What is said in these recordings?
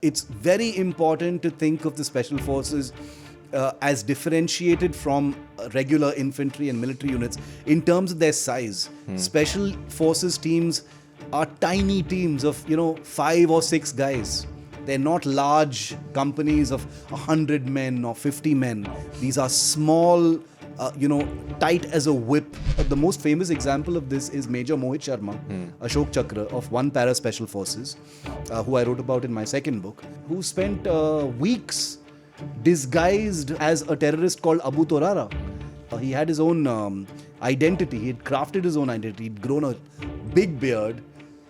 It's very important to think of the special forces as differentiated from regular infantry and military units in terms of their size. Special forces teams are tiny teams of 5 or 6 guys. They're not large companies of 100 men or 50 men. These are small, tight as a whip. The most famous example of this is Major Mohit Sharma, Ashok Chakra of 1 Para Special Forces, who I wrote about in my second book, who spent weeks disguised as a terrorist called Abu Torara. He had his own identity. He had crafted his own identity. He'd grown a big beard,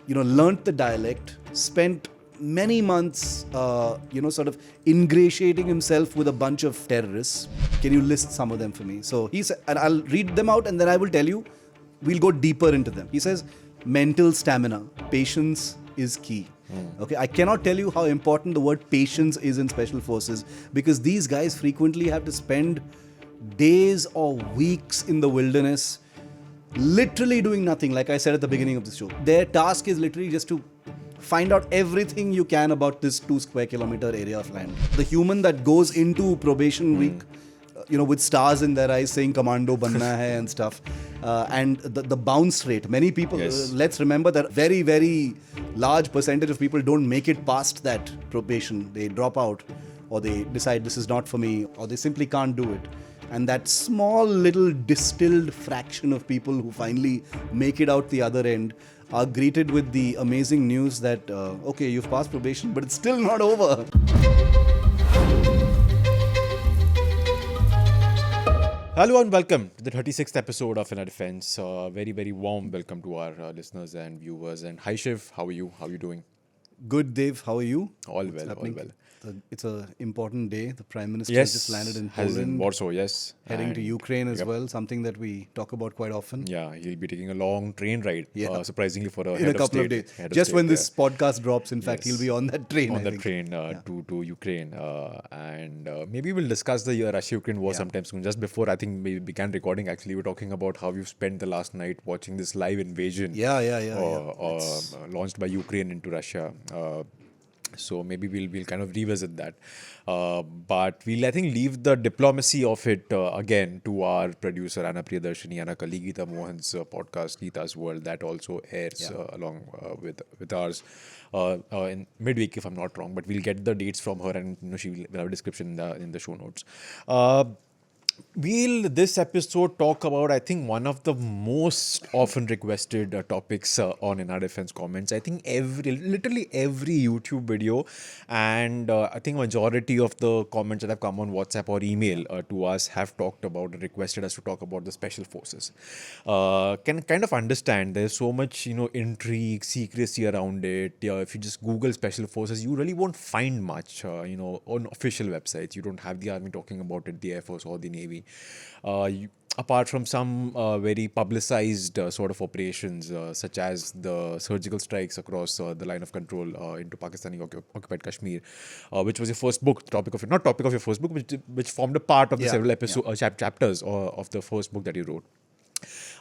learnt the dialect, spent many months, sort of ingratiating himself with a bunch of terrorists. Can you list some of them for me? So he said, and I'll read them out and then I will tell you, we'll go deeper into them. He says, mental stamina, patience is key. Okay, I cannot tell you how important the word patience is in special forces because these guys frequently have to spend days or weeks in the wilderness literally doing nothing, like I said at the beginning of the show. Their task is literally just to find out everything you can about this 2 square kilometer area of land. The human that goes into probation week, with stars in their eyes saying commando banna hai and stuff, and the bounce rate. Many people, let's remember that very, very large percentage of people don't make it past that probation. They drop out or they decide this is not for me or they simply can't do it. And that small little distilled fraction of people who finally make it out the other end are greeted with the amazing news that, okay, you've passed probation, but it's still not over. Hello and welcome to the 36th episode of Inner Defense. Very, very warm welcome to our listeners and viewers. And hi Shiv, how are you? How are you doing? Good, Dave. How are you? All well, all well. It's an important day. The Prime Minister just landed in Poland. In Warsaw, yes. Heading to Ukraine as well, something that we talk about quite often. Yeah, he'll be taking a long train ride, surprisingly for in a couple of days. Just when this podcast drops, in fact, he'll be on that train. To Ukraine. And maybe we'll discuss the Russia-Ukraine war sometime soon. Just before I think we began recording, actually, we were talking about how you spent the last night watching this live invasion launched by Ukraine into Russia. So maybe we'll kind of revisit that. But we'll, I think, leave the diplomacy of it again to our producer, Anna Priyadarshini, and our colleague Geeta Mohan's podcast, Geeta's World, that also airs along with ours in midweek, if I'm not wrong. But we'll get the dates from her and she will have a description in the show notes. We'll this episode talk about, I think, one of the most often requested topics on In Our Defense comments. I think literally every YouTube video and I think majority of the comments that have come on WhatsApp or email to us have talked about, requested us to talk about the special forces. Can kind of understand there's so much, intrigue, secrecy around it. If you just Google special forces, you really won't find much, on official websites. You don't have the army talking about it, the Air Force or the Navy. Apart from some very publicized sort of operations, such as the surgical strikes across the line of control into Pakistani occupied Kashmir, which was your first book, not topic of your first book, which formed a part of the several chapters of the first book that you wrote.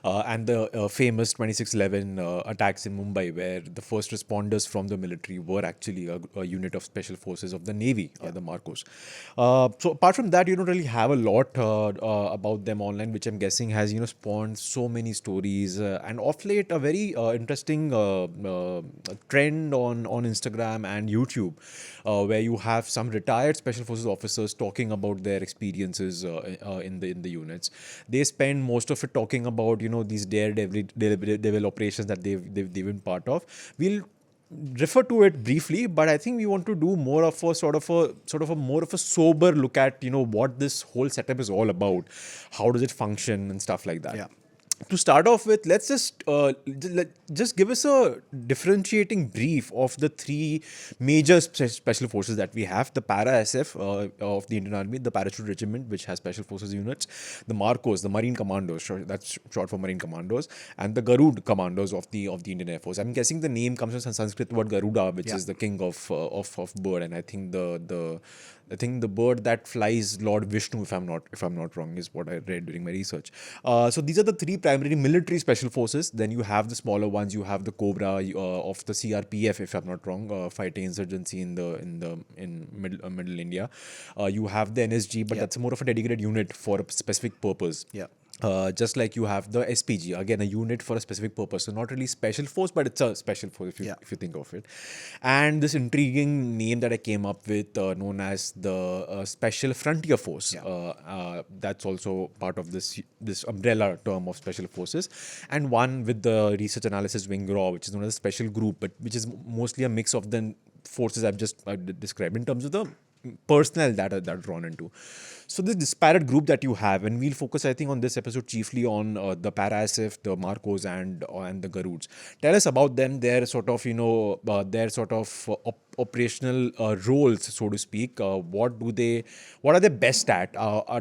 And the famous 26/11 attacks in Mumbai, where the first responders from the military were actually a unit of special forces of the Navy, the Marcos. So apart from that, you don't really have a lot about them online, which I'm guessing has spawned so many stories. And off late, a very interesting trend on Instagram and YouTube, where you have some retired special forces officers talking about their experiences in the units. They spend most of it talking about these daredevil operations that they've been part of. We'll refer to it briefly, but I think we want to do more of a sort of a more of a sober look at what this whole setup is all about, how does it function and stuff like that. Yeah. To start off with, let's just give us a differentiating brief of the 3 major special forces that we have: the Para SF of the Indian Army, the Parachute Regiment, which has special forces units, the Marcos, the Marine Commandos, that's short for Marine Commandos, and the Garud Commandos of the Indian Air Force. I'm guessing the name comes from some Sanskrit word Garuda, which is the king of bird, and I think the bird that flies Lord Vishnu, if I'm not wrong, is what I read during my research. So these are the 3 primarily military special forces. Then you have the smaller ones. You have the Cobra of the CRPF, if I'm not wrong, fighting insurgency in middle India. You have the NSG, but that's more of a dedicated unit for a specific purpose. Yeah. Just like you have the SPG, again a unit for a specific purpose. So not really special force, but it's a special force if you think of it. And this intriguing name that I came up with, known as the Special Frontier Force, that's also part of this umbrella term of special forces. And one with the research analysis wing RAW, which is known as a special group, but which is mostly a mix of the forces I've just described in terms of the personnel that are drawn into. So this disparate group that you have, and we'll focus, I think, on this episode chiefly on the Para-SF, the Marcos, and the Garuds. Tell us about them, their sort of operational roles, so to speak. What are they best at?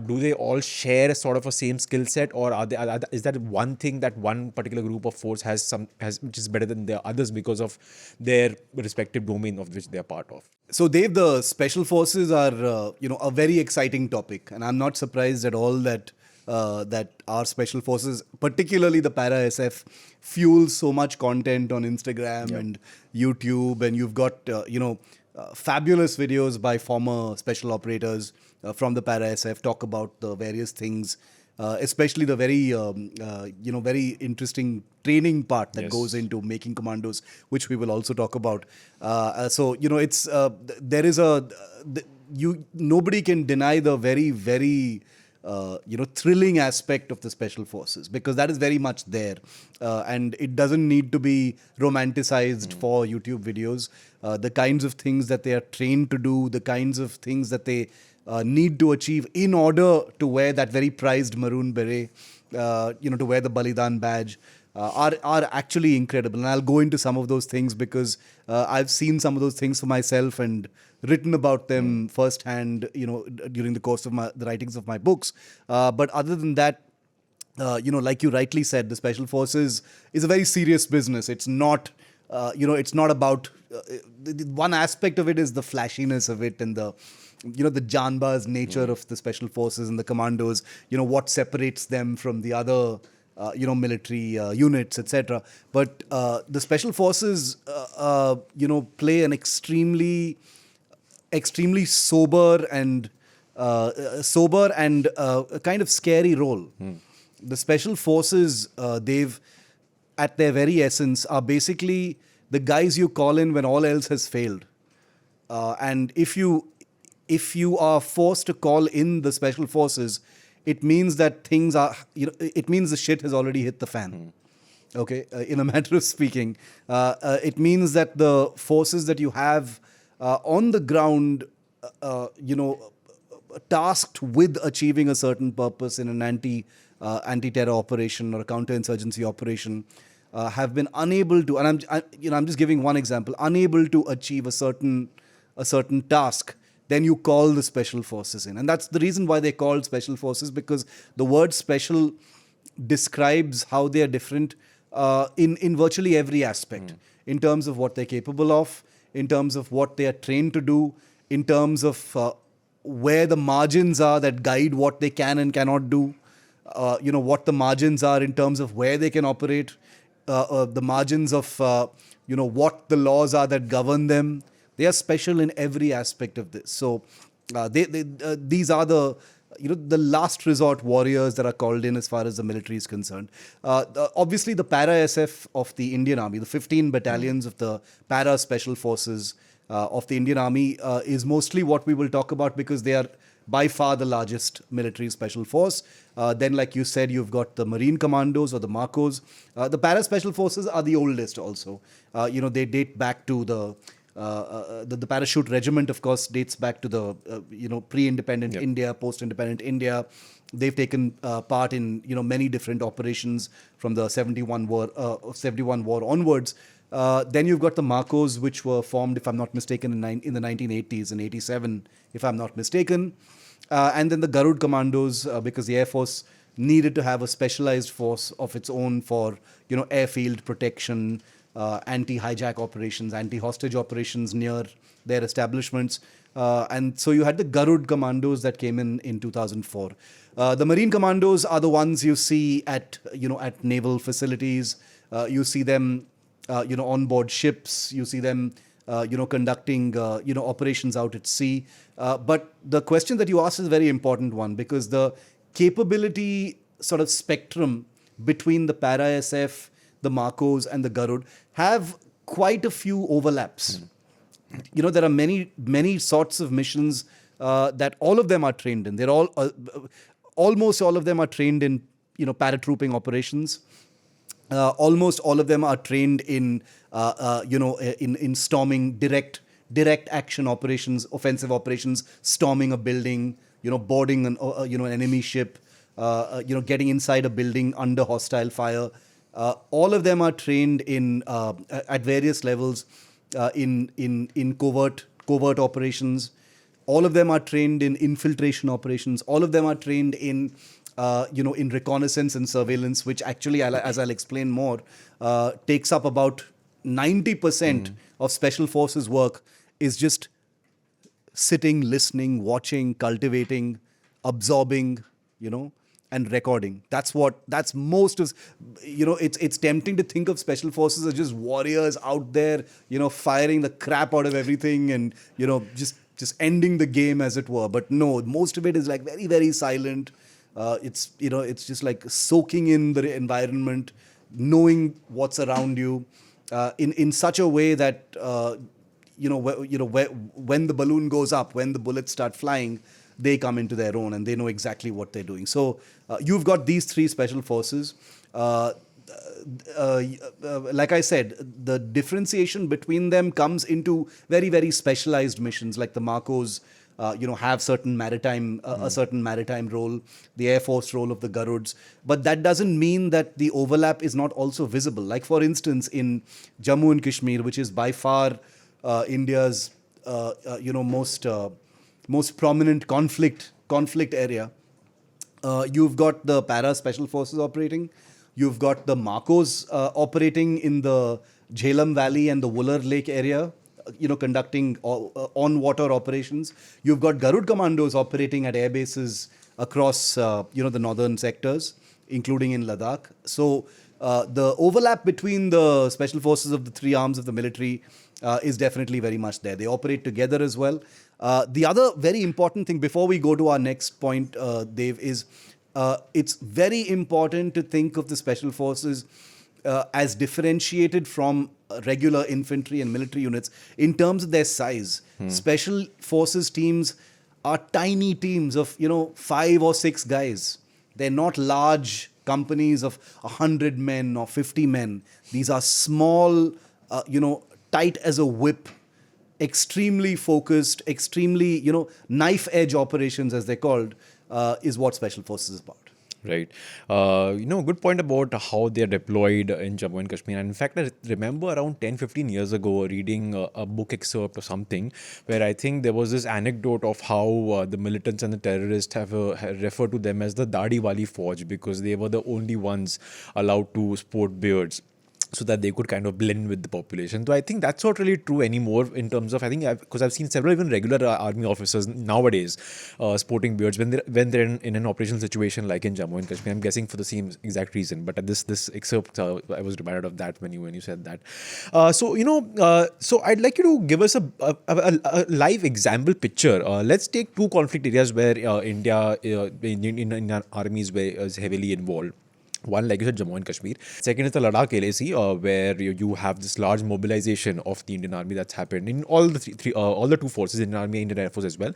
Do they all share sort of a same skill set, or is that one thing that one particular group of force has which is better than the others because of their respective domain of which they are part of? So, Dave, the special forces are, a very exciting topic, and I'm not surprised at all that our special forces, particularly the Para-SF, fuels so much content on Instagram and YouTube, and you've got fabulous videos by former special operators from the Para-SF talk about the various things. Especially the very, very interesting training part that goes into making commandos, which we will also talk about. It's nobody can deny the very, very thrilling aspect of the special forces, because that is very much there, and it doesn't need to be romanticized for YouTube videos. The kinds of things that they are trained to do, the kinds of things that they need to achieve in order to wear that very prized maroon beret, to wear the Balidan badge, are actually incredible. And I'll go into some of those things because I've seen some of those things for myself and written about them firsthand, during the course of the writings of my books. But other than that, like you rightly said, the Special Forces is a very serious business. It's not, it's not about, one aspect of it is the flashiness of it and the Janbaz nature of the Special Forces and the Commandos, what separates them from the other, military units, etc. But the Special Forces, play an extremely sober and a kind of scary role. The Special Forces, they've, at their very essence, are basically the guys you call in when all else has failed. And if you are forced to call in the Special Forces, it means that things are, it means the shit has already hit the fan. Okay, in a matter of speaking, it means that the forces that you have on the ground, tasked with achieving a certain purpose in an anti-terror operation or a counter-insurgency operation, have been unable to, and I'm just giving one example, unable to achieve a certain task. Then you call the Special Forces in. And that's the reason why they're called Special Forces, because the word special describes how they are different in virtually every aspect, in terms of what they're capable of, in terms of what they are trained to do, in terms of where the margins are that guide what they can and cannot do, what the margins are in terms of where they can operate, the margins of, what the laws are that govern them. They are special in every aspect of this. So these are the last resort warriors that are called in as far as the military is concerned. Obviously, the Para-SF of the Indian Army, the 15 battalions of the Para Special Forces of the Indian Army is mostly what we will talk about, because they are by far the largest military special force. Then, like you said, you've got the Marine Commandos or the Marcos. The Para Special Forces are the oldest also. They date back to the parachute regiment, of course, dates back to the pre-independent India, post-independent India. They've taken part in many different operations from the 71 war onwards. Then you've got the Marcos, which were formed, if I'm not mistaken, in the 1980s, in 87, if I'm not mistaken. And then the Garud Commandos, because the Air Force needed to have a specialized force of its own for airfield protection, anti-hijack operations, anti-hostage operations near their establishments. And so you had the Garud Commandos that came in 2004. The Marine Commandos are the ones you see at naval facilities. You see them on board ships. You see them conducting operations out at sea. But the question that you asked is a very important one, because the capability sort of spectrum between the Para SF, the Marcos, and the Garud have quite a few overlaps. There are many sorts of missions that all of them are trained in. They're all almost all of them are trained in paratrooping operations. Almost all of them are trained in in storming, direct action operations, offensive operations, storming a building, boarding an enemy ship, getting inside a building under hostile fire. All of them are trained in at various levels in covert operations. All of them are trained in infiltration operations. All of them are trained in in reconnaissance and surveillance, which actually, as I'll explain more, takes up about 90% of special forces work is just sitting, listening, watching, cultivating, absorbing, and recording. That's most of, it's tempting to think of special forces as just warriors out there, firing the crap out of everything and, just ending the game, as it were. But no, most of it is like very, very silent. It's just like soaking in the environment, knowing what's around you, in such a way that when the balloon goes up, when the bullets start flying, they come into their own and they know exactly what they're doing. So you've got these three special forces. Like I said, the differentiation between them comes into very, very specialized missions, like the Marcos. Have certain maritime a certain maritime role, the Air Force role of the Garuds, but that doesn't mean that the overlap is not also visible. Like, for instance, in Jammu and Kashmir, which is by far India's most prominent conflict area, you've got the Para Special Forces operating. You've got the Marcos operating in the Jhelum Valley and the Wooler Lake area, conducting on-water operations. You've got Garud Commandos operating at air bases across, the northern sectors, including in Ladakh. So the overlap between the special forces of the three arms of the military is definitely very much there. They operate together as well. The other very important thing, before we go to our next point, Dev, is it's very important to think of the special forces as differentiated from regular infantry and military units in terms of their size. Special forces teams are tiny teams of 5 or 6 guys. They're not large companies of 100 men or 50 men. These are small, tight as a whip, extremely focused, extremely knife edge operations, as they're called, is what special forces is about. Right. Good point about how they're deployed in Jammu and Kashmir. And in fact, I remember around 10-15 years ago reading a book excerpt or something where I think there was this anecdote of how the militants and the terrorists have referred to them as the Dadi Wali Fauj, because they were the only ones allowed to sport beards, so that they could kind of blend with the population. So I think that's not really true anymore in terms of, because I've seen several even regular army officers nowadays sporting beards when they're in an operational situation like in Jammu and Kashmir. I'm guessing for the same exact reason. But at this excerpt, I was reminded of that when you said that. So I'd like you to give us a live example picture. Let's take 2 conflict areas where India in our armies is heavily involved. One, like you said, Jammu and Kashmir. Second is the Ladakh LAC, where you have this large mobilization of the Indian Army that's happened in all the all the 2 forces, Indian Army, Indian Air Force as well,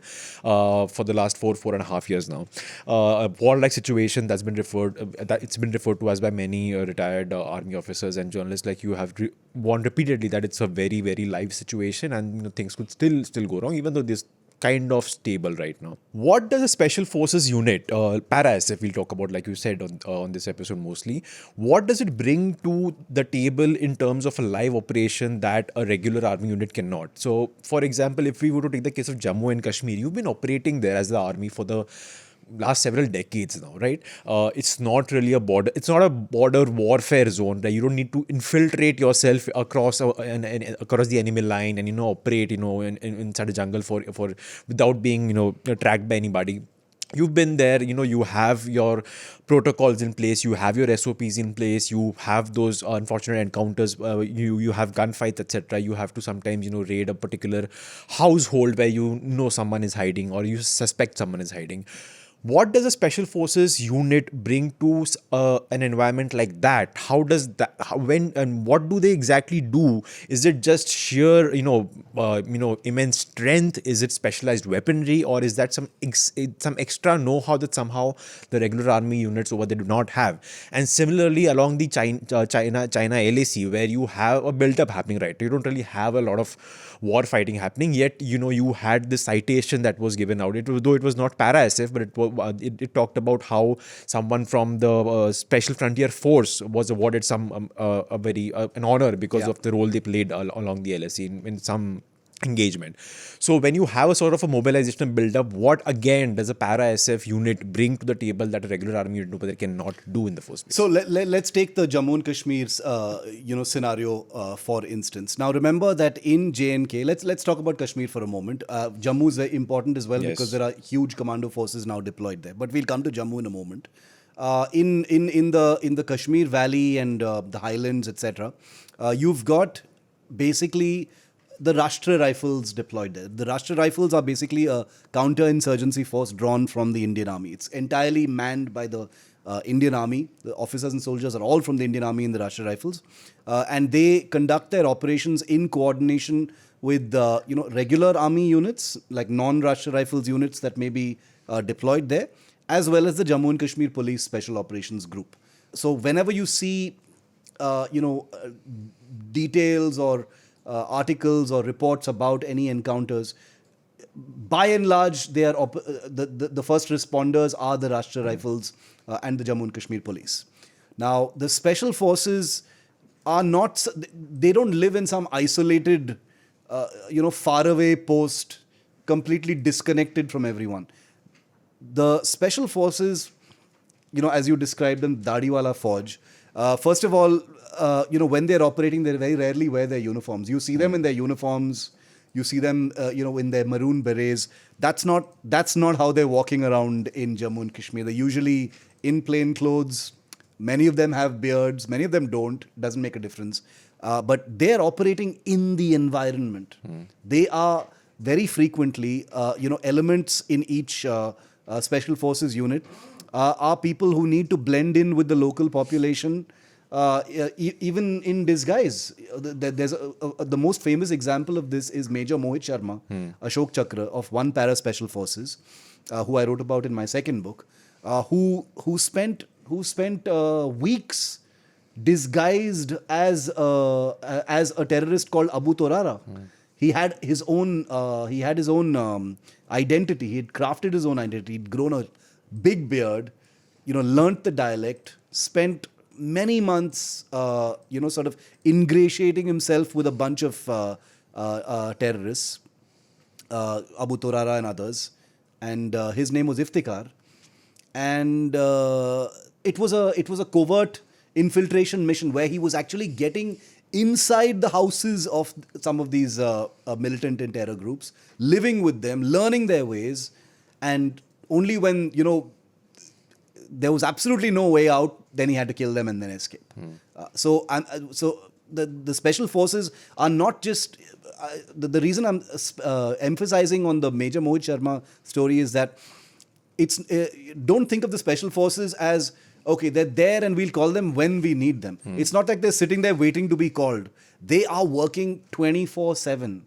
for the last 4.5 years now. A war-like situation that's been referred to as by many retired army officers and journalists like you have warned repeatedly that it's a very, very live situation, and things could still go wrong, even though this kind of stable right now. What does a special forces unit, Para-SF we'll talk about, like you said on this episode mostly, what does it bring to the table in terms of a live operation that a regular army unit cannot? So, for example, if we were to take the case of Jammu and Kashmir, you've been operating there as the army for the last several decades now, right? It's not really a border. It's not a border warfare zone. Right? You don't need to infiltrate yourself across across the enemy line and operate inside a jungle for without being tracked by anybody. You've been there, you have your protocols in place, you have your SOPs in place, you have those unfortunate encounters, you have gunfights, etc. You have to sometimes, raid a particular household where someone is hiding or you suspect someone is hiding. What does a special forces unit bring to an environment like that? How does that, when and what do they exactly do? Is it just sheer immense strength? Is it specialized weaponry, or is that some extra know-how that somehow the regular army units over there do not have? And similarly along the China LAC, where you have a build-up happening, right? You don't really have a lot of war fighting happening, yet you had the citation that was given out. Though it was not para-SF, but it talked about how someone from the Special Frontier Force was awarded some an honor because of the role they played along the LSE in some engagement. So when you have a sort of a mobilization and build up, what again does a para-SF unit bring to the table that a regular army unit over there cannot do in the first place? So let's take the Jammu and Kashmir's scenario for instance. Now remember that in J&K, let's talk about Kashmir for a moment. Jammu is very important as well because there are huge commando forces now deployed there. But we'll come to Jammu in a moment. In the Kashmir Valley and the Highlands, etc., you've got basically the Rashtra Rifles deployed there. The Rashtra Rifles are basically a counter-insurgency force drawn from the Indian Army. It's entirely manned by the Indian Army. The officers and soldiers are all from the Indian Army in the Rashtra Rifles. And they conduct their operations in coordination with regular army units, like non-Rashtra Rifles units that may be deployed there, as well as the Jammu and Kashmir Police Special Operations Group. So whenever you see details or articles or reports about any encounters, by and large, they are the first responders are the Rashtra Rifles and the Jammu and Kashmir Police. Now, the special forces are not; they don't live in some isolated, faraway post, completely disconnected from everyone. The special forces, as you described them, Dadiwala Fauj. First of all, when they're operating, they very rarely wear their uniforms. You see them in their uniforms. You see them, in their maroon berets. That's not how they're walking around in Jammu and Kashmir. They're usually in plain clothes. Many of them have beards. Many of them don't. Doesn't make a difference. But they're operating in the environment. They are very frequently, elements in each special forces unit are people who need to blend in with the local population. Even in disguise. There's the most famous example of this is Major Mohit Sharma, Ashok Chakra of 1 Para Special Forces, who I wrote about in my second book, who spent weeks disguised as a terrorist called Abu Torara. He had his own identity. He had crafted his own identity. He'd grown a big beard, learnt the dialect, spent many months, sort of ingratiating himself with a bunch of terrorists, Abu Torara and others, and his name was Iftikhar, and it was a covert infiltration mission where he was actually getting inside the houses of some of these militant and terror groups, living with them, learning their ways, and only when there was absolutely no way out, then he had to kill them and then escape. So the special forces are not just the reason I'm emphasizing on the Major Mohit Sharma story is that it's don't think of the special forces as okay, they're there and we'll call them when we need them. It's not like they're sitting there waiting to be called. They are working 24/7.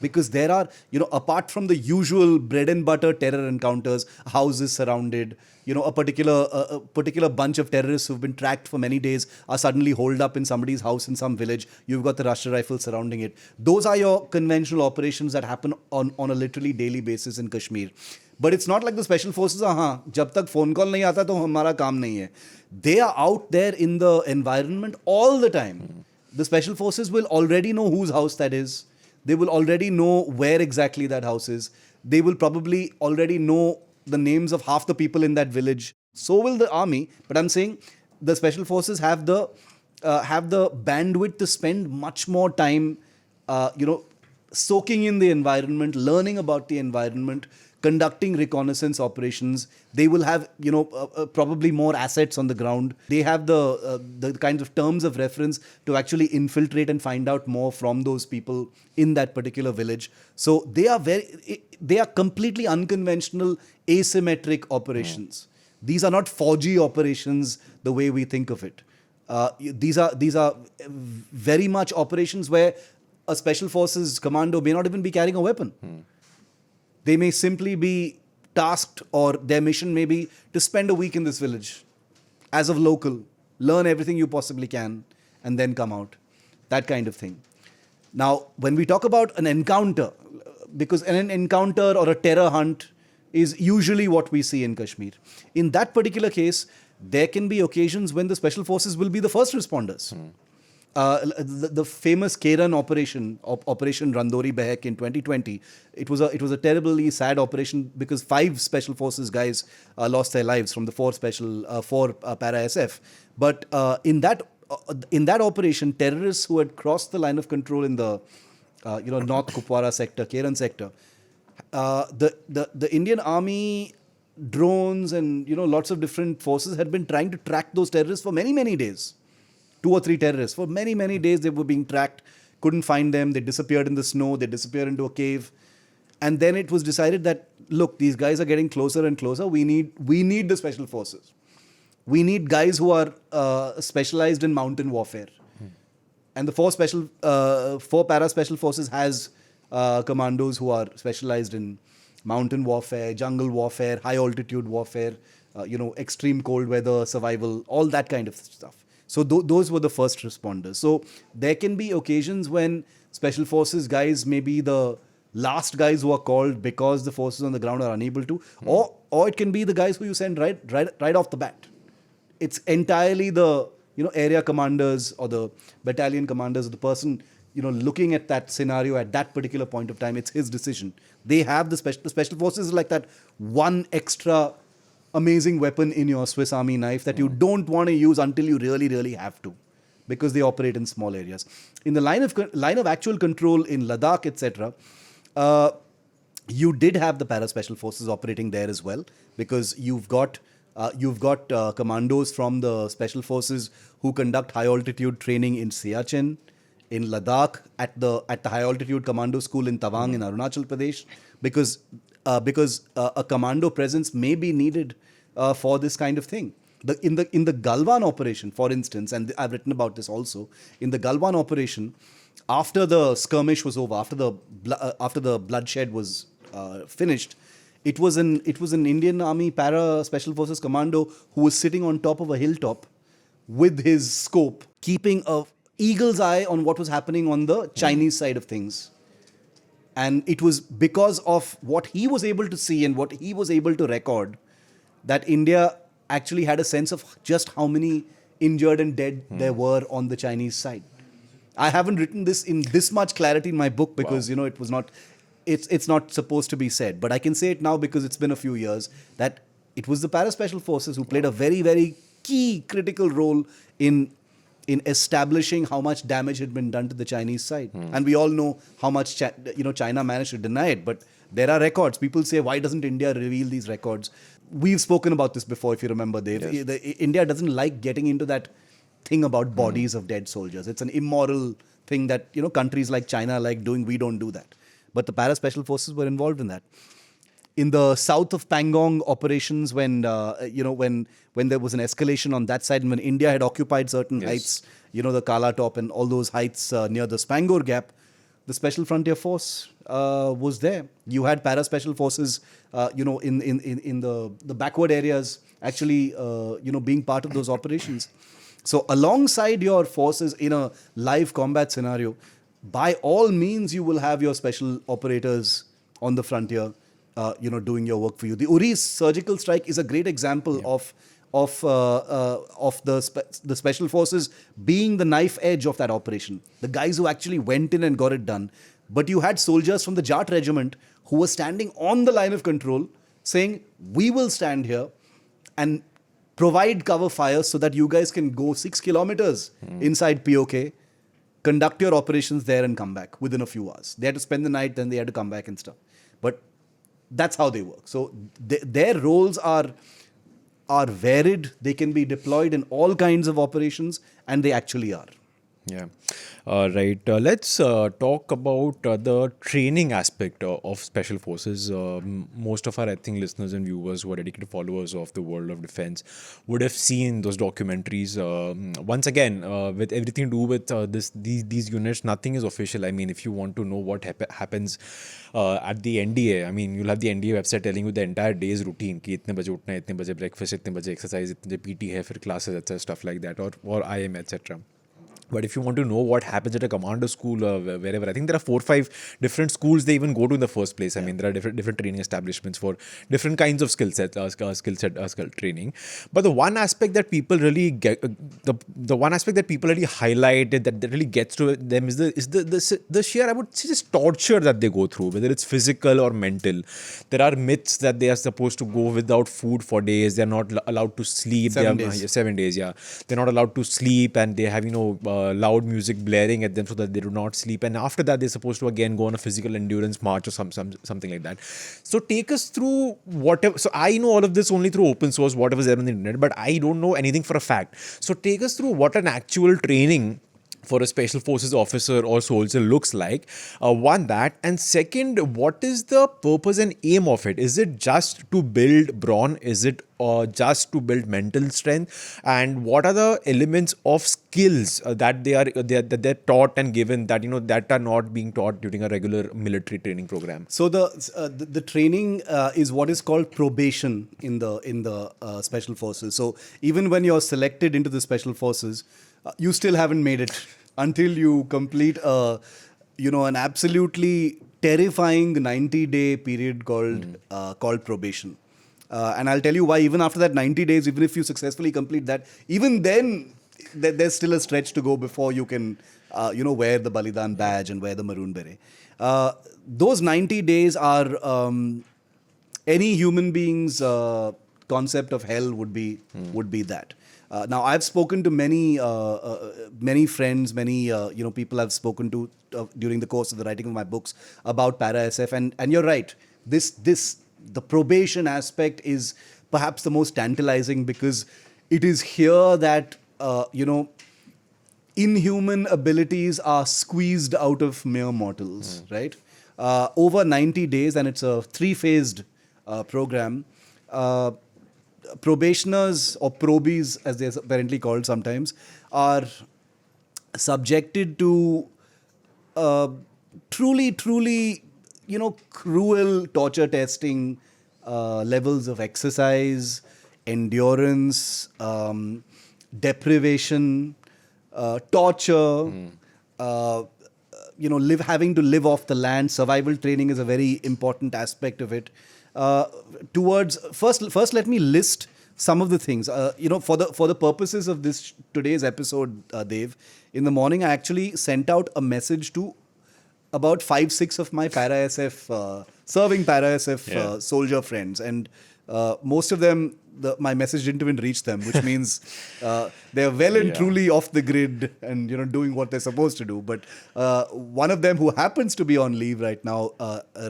Because there are, apart from the usual bread and butter terror encounters, houses surrounded, a particular bunch of terrorists who've been tracked for many days are suddenly holed up in somebody's house in some village. You've got the Rashtra Rifles surrounding it. Those are your conventional operations that happen on a literally daily basis in Kashmir. But it's not like the special forces are, jab tak phone call nahi aata to hamara kaam nahi hai. They are out there in the environment all the time. The special forces will already know whose house that is. They will already know where exactly that house is. They will probably already know the names of half the people in that village. So will the army. But I'm saying the special forces have the bandwidth to spend much more time, soaking in the environment, learning about the environment, conducting reconnaissance operations. They will have, probably more assets on the ground. They have the kinds of terms of reference to actually infiltrate and find out more from those people in that particular village. So they are completely unconventional, asymmetric operations. These are not 4G operations the way we think of it. These are very much operations where a special forces commando may not even be carrying a weapon. They may simply be tasked, or their mission may be to spend a week in this village as a local, learn everything you possibly can, and then come out. That kind of thing. Now, when we talk about an encounter, because an encounter or a terror hunt is usually what we see in Kashmir. In that particular case, there can be occasions when the special forces will be the first responders. The famous Keran operation, Operation Randori Behek in 2020, it was a terribly sad operation because 5 special forces guys lost their lives from the 4 para SF. But in that operation, terrorists who had crossed the line of control in the North Kupwara sector, Keran sector, the Indian army drones and lots of different forces had been trying to track those terrorists for many days. 2 or 3 terrorists for many days. They were being tracked, couldn't find them. They disappeared in the snow. They disappeared into a cave, and then it was decided that, look, these guys are getting closer and closer. We need the special forces. We need guys who are specialized in mountain warfare, and the 4 para special forces has commandos who are specialized in mountain warfare, jungle warfare, high altitude warfare, extreme cold weather survival, all that kind of stuff. So those were the first responders. So there can be occasions when special forces guys may be the last guys who are called because the forces on the ground are unable to, or it can be the guys who you send right off the bat. It's entirely the area commanders or the battalion commanders, or the person looking at that scenario at that particular point of time. It's his decision. They have the special forces is like that one extra amazing weapon in your Swiss Army knife that you don't want to use until you really have to, because they operate in small areas. In the line of actual control in Ladakh, etc., you did have the para special forces operating there as well, because you've got commandos from the special forces who conduct high altitude training in Siachen, in Ladakh, at the high altitude commando school in Tawang in Arunachal Pradesh, because a commando presence may be needed for this kind of thing. In the Galwan operation, for instance, and I've written about this also, in the Galwan operation, after the skirmish was over, after the bloodshed was finished, it was an Indian Army para special forces commando who was sitting on top of a hilltop with his scope, keeping a eagle's eye on what was happening on the Chinese side of things. And it was because of what he was able to see and what he was able to record that India actually had a sense of just how many injured and dead there were on the Chinese side. I haven't written this in this much clarity in my book because, it was not, it's not supposed to be said. But I can say it now because it's been a few years that it was the para-special forces who played a very, very key critical role in establishing how much damage had been done to the Chinese side. And we all know how much China managed to deny it. But there are records. People say, why doesn't India reveal these records? We've spoken about this before, if you remember, Dave. Yes. India doesn't like getting into that thing about bodies of dead soldiers. It's an immoral thing that countries like China like doing. We don't do that. But the para-special forces were involved in that. In the south of Pangong operations, when there was an escalation on that side, and when India had occupied certain heights, the Kala Top and all those heights near the Spangor Gap, the Special Frontier Force was there. You had para-special forces, in the backward areas, actually, being part of those operations. So alongside your forces in a live combat scenario, by all means, you will have your special operators on the frontier, doing your work for you. The Uri surgical strike is a great example of the special forces being the knife edge of that operation. The guys who actually went in and got it done. But you had soldiers from the Jat regiment who were standing on the line of control, saying, we will stand here and provide cover fire so that you guys can go 6 kilometers inside POK, conduct your operations there and come back within a few hours. They had to spend the night, then they had to come back and stuff. But that's how they work. So their roles are varied. They can be deployed in all kinds of operations, and they actually are. Yeah. Right. Let's talk about the training aspect of special forces. Most of our, I think, listeners and viewers who are dedicated followers of the world of defense would have seen those documentaries. Once again, with everything to do with these units, nothing is official. I mean, if you want to know what happens at the NDA, I mean, you'll have the NDA website telling you the entire day's routine. Ki itne baje utna, itne baje breakfast, itne baje exercise, itne baje PT hai, fir classes, etc. Stuff like that, or IM, etc. But if you want to know what happens at a commando school or wherever, I think there are 4 or 5 different schools they even go to in the first place. I mean, there are different training establishments for different kinds of skill training. But the one aspect that people really get, the one aspect that people really highlighted that really gets to them is the sheer, I would say, just torture that they go through, whether it's physical or mental. There are myths that they are supposed to go without food for days. They are not allowed to sleep. 7 days. 7 days, yeah. They're not allowed to sleep, and they have, loud music blaring at them so that they do not sleep. And after that, they're supposed to again go on a physical endurance march or something like that. So take us through whatever. So I know all of this only through open source, whatever's there on the internet, but I don't know anything for a fact. So take us through what an actual training for a special forces officer or soldier looks like. One, that. And second, what is the purpose and aim of it? Is it just to build brawn? Is it just to build mental strength? And what are the elements of skills that they're taught and given that that are not being taught during a regular military training program? So the training is what is called probation in the special forces. So even when you're selected into the special forces, you still haven't made it until you complete an absolutely terrifying 90-day period called probation. And I'll tell you why. Even after that 90 days, even if you successfully complete that, even then there's still a stretch to go before you can wear the Balidan badge and wear the maroon beret. Those 90 days are any human being's concept of hell would be that. Now, I've spoken to many friends, many people I've spoken to during the course of the writing of my books about para-SF, and you're right. The probation aspect is perhaps the most tantalizing, because it is here that inhuman abilities are squeezed out of mere mortals, right? Over 90 days, and it's a 3-phased program. Probationers, or probies as they're apparently called sometimes, are subjected to truly cruel torture testing, levels of exercise, endurance, deprivation, torture, having to live off the land. Survival training is a very important aspect of it. First, let me list some of the things. For the purposes of this today's episode, Dev, in the morning I actually sent out a message to about 5-6 of my para-SF serving para-SF soldier friends, and most of them, my message didn't even reach them, which means they're well and truly off the grid and doing what they're supposed to do. But one of them, who happens to be on leave right now,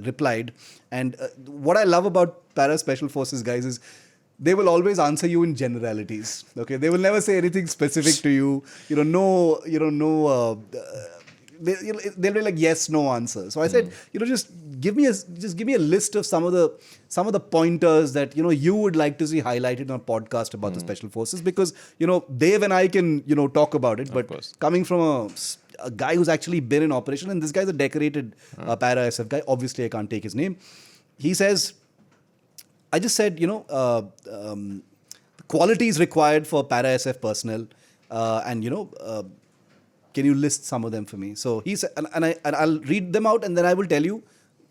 replied. And what I love about para special forces guys is they will always answer you in generalities. Okay, they will never say anything specific to you. They'll be like yes, no answer. So I said, just give me a list of some of the pointers that you would like to see highlighted on a podcast about the special forces, because Dev and I can talk about it, but coming from a guy who's actually been in operation, and this guy's a decorated para-SF guy. Obviously, I can't take his name. He says, I just said, qualities required for para-SF personnel, and can you list some of them for me? So he said, and I'll read them out, and then I will tell you.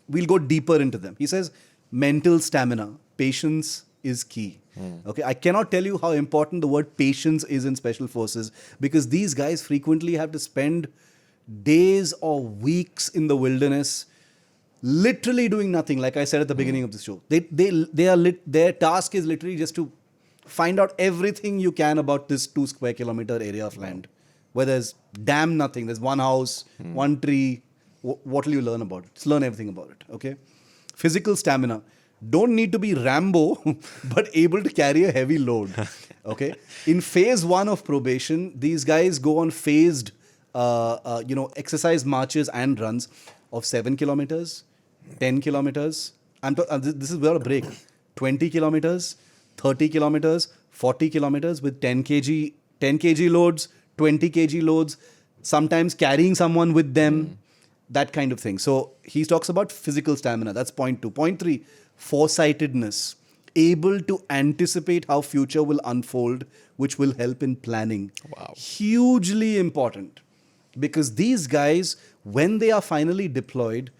We'll go deeper into them. He says, mental stamina, patience is key. Okay, I cannot tell you how important the word patience is in special forces, because these guys frequently have to spend days or weeks in the wilderness literally doing nothing. Like I said at the beginning of the show, their task is literally just to find out everything you can about this 2 square kilometer area of land, where there's damn nothing. There's one house, one tree. What will you learn about it? Just learn everything about it. Okay. Physical stamina. Don't need to be Rambo, but able to carry a heavy load. Okay. In phase 1 of probation, these guys go on phased, exercise marches and runs of 7 kilometers, 10 kilometers. This is without a break. 20 kilometers, 30 kilometers, 40 kilometers with 10 kg loads, 20 kg loads, sometimes carrying someone with them, that kind of thing. So he talks about physical stamina. That's point 2. Point 3, foresightedness. Able to anticipate how future will unfold, which will help in planning. Wow. Hugely important. Because these guys, when they are finally deployed,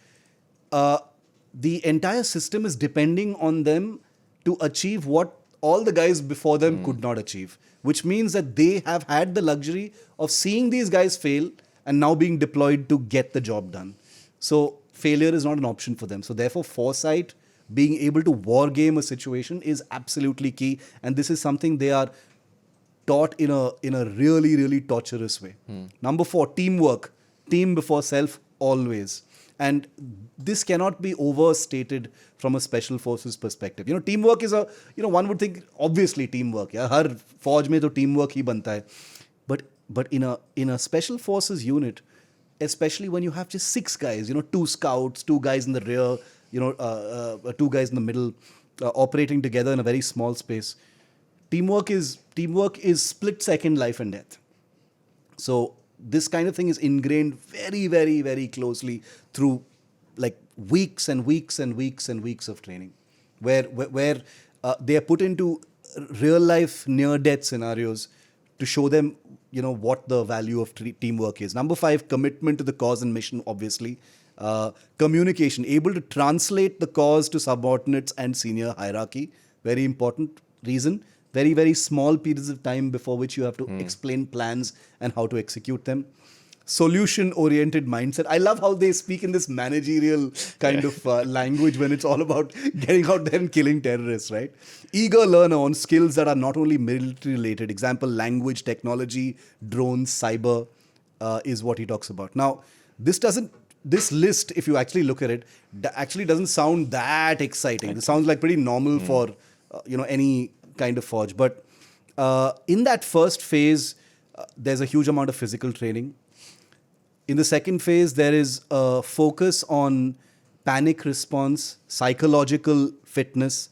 the entire system is depending on them to achieve what all the guys before them could not achieve. Which means that they have had the luxury of seeing these guys fail and now being deployed to get the job done. So failure is not an option for them. So therefore, foresight, being able to war game a situation is absolutely key. And this is something they are taught in a really, really torturous way. Number 4, teamwork. Team before self, always. And this cannot be overstated from a special forces perspective. Teamwork is one would think, obviously teamwork. Yeah, har fauj mein to teamwork hi banta hai. But in a special forces unit, especially when you have just 6 guys, 2 scouts, 2 guys in the rear, 2 guys in the middle, operating together in a very small space. Teamwork is split second life and death. So this kind of thing is ingrained very, very, very closely through like weeks and weeks and weeks and weeks of training, where they are put into real life near death scenarios to show them what the value of teamwork is. Number 5, commitment to the cause and mission, obviously. Communication, able to translate the cause to subordinates and senior hierarchy. Very important reason. Very, very small periods of time before which you have to explain plans and how to execute them. Solution-oriented mindset. I love how they speak in this managerial kind of language when it's all about getting out there and killing terrorists, right? Eager learner on skills that are not only military-related. Example, language, technology, drones, cyber is what he talks about. Now, this list, if you actually look at it, actually doesn't sound that exciting. It sounds like pretty normal for any kind of forge. But in that first phase, there's a huge amount of physical training. In the second phase, there is a focus on panic response, psychological fitness,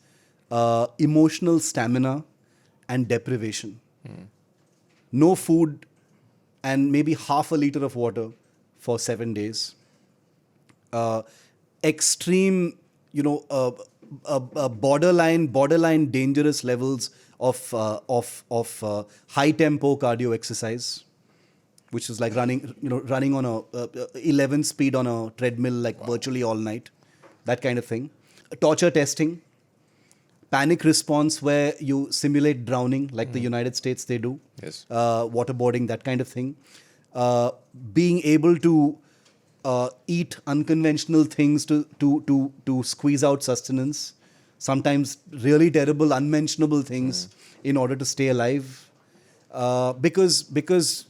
emotional stamina, and deprivation. No food and maybe half a liter of water for 7 days. Extreme, borderline dangerous levels of high tempo cardio exercise, which is like running on a 11 speed on a treadmill, like virtually all night, that kind of thing. Torture testing, panic response where you simulate drowning, like the United States they do. Yes. Waterboarding, that kind of thing. Being able to eat unconventional things to squeeze out sustenance. Sometimes really terrible, unmentionable things in order to stay alive. Because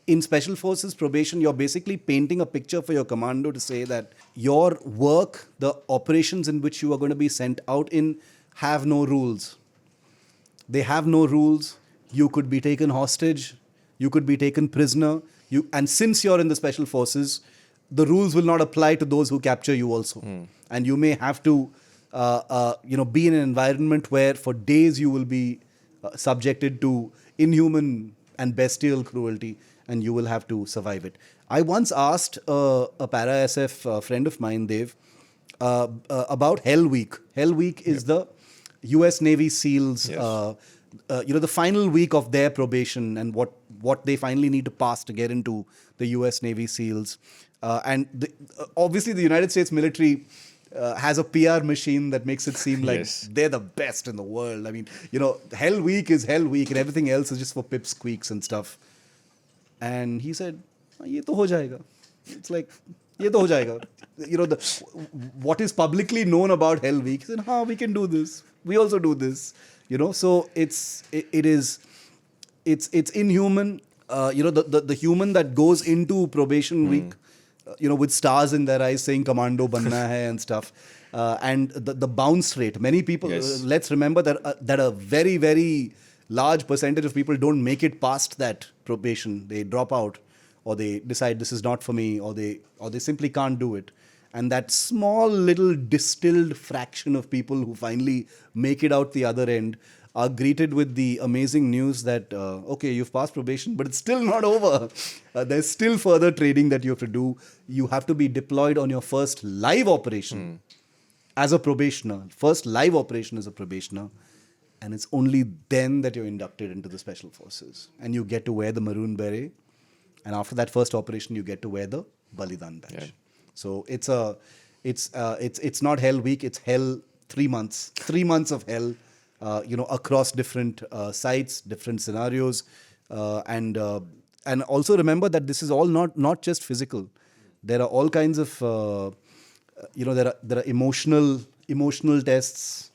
in Special Forces probation, you're basically painting a picture for your commando to say that your work, the operations in which you are going to be sent out in, have no rules. They have no rules. You could be taken hostage. You could be taken prisoner. And since you're in the Special Forces, the rules will not apply to those who capture you also. And you may have to be in an environment where for days you will be subjected to inhuman and bestial cruelty, and you will have to survive it. I once asked a para-SF friend of mine, Dev, about Hell Week. Hell Week is the US Navy SEALs, the final week of their probation and what they finally need to pass to get into the US Navy SEALs. Obviously, the United States military has a PR machine that makes it seem like they're the best in the world. I mean, Hell Week is Hell Week and everything else is just for pipsqueaks and stuff. And he said, ye to ho jayega. It's like, ये तो हो जाएगा. What is publicly known about Hell Week, then we can do this. We also do this. So it's inhuman. The human that goes into probation week, with stars in their eyes saying commando banna hai and stuff. And the bounce rate. Many people, Yes. let's remember that a very, very large percentage of people don't make it past that probation. They drop out, or they decide this is not for me, or they simply can't do it. And that small little distilled fraction of people who finally make it out the other end are greeted with the amazing news that, okay, you've passed probation, but it's still not over. There's still further training that you have to do. You have to be deployed on your first live operation as a probationer. First live operation as a probationer. And it's only then that you're inducted into the special forces. And you get to wear the maroon beret. And after that first operation, you get to wear the Balidan badge. Yeah. So it's not Hell Week, it's Hell 3 months. 3 months of hell, across different sites, different scenarios. And also remember that this is all not just physical. There are all kinds of, there are emotional tests.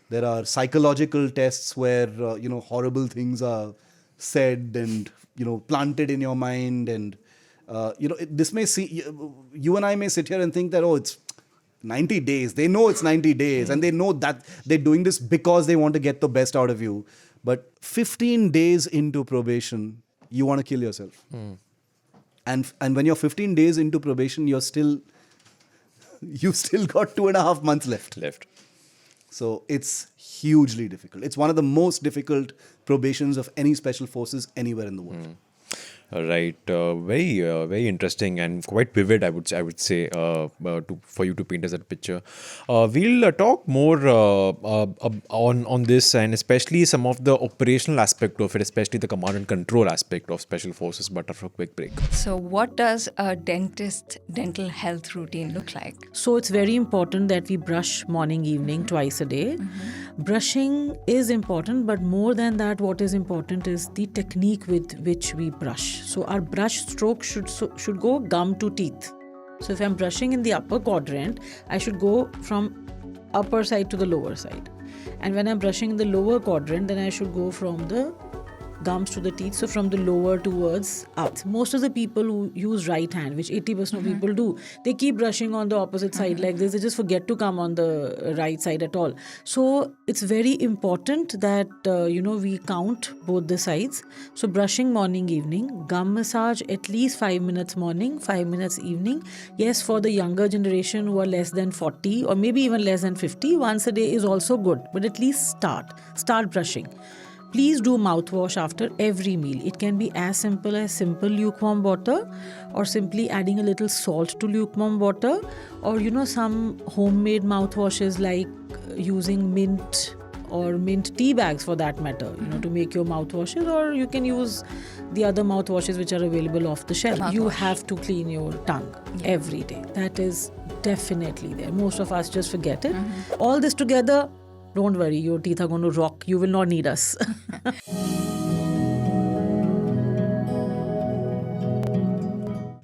There are psychological tests where, horrible things are said and, planted in your mind. And, this may see, you and I may sit here and think that, it's 90 days. They know it's 90 days and they know that they're doing this because they want to get the best out of you. But 15 days into probation, you want to kill yourself. And when you're 15 days into probation, you've still got 2.5 months left. So it's hugely difficult. It's one of the most difficult probations of any special forces anywhere in the world. Right, very interesting and quite vivid. I would say for you to paint us a picture. We'll talk more on this, and especially some of the operational aspect of it, especially the command and control aspect of special forces. But after a quick break. So, what does a dentist's dental health routine look like? So it's very important that we brush morning, evening, twice a day. Brushing is important, but more than that, what is important is the technique with which we brush. So our brush stroke should go gum to teeth. So if I'm brushing in the upper quadrant, I should go from upper side to the lower side. And when I'm brushing in the lower quadrant, then I should go from the gums to the teeth, so from the lower towards up. Most of the people who use right hand, which 80% of people do, they keep brushing on the opposite side like this. They just forget to come on the right side at all. So it's very important that we count both the sides. So brushing morning, evening, gum massage at least 5 minutes morning, 5 minutes evening. Yes, for the younger generation who are less than 40 or maybe even less than 50, once a day is also good. But at least start brushing. Please do mouthwash after every meal. It can be as simple as simple lukewarm water, or simply adding a little salt to lukewarm water, or some homemade mouthwashes like using mint or mint tea bags for that matter, to make your mouthwashes, or you can use the other mouthwashes which are available off the shelf. You have to clean your tongue every day. That is definitely there. Most of us just forget it. All this together, don't worry, your teeth are going to rock. You will not need us.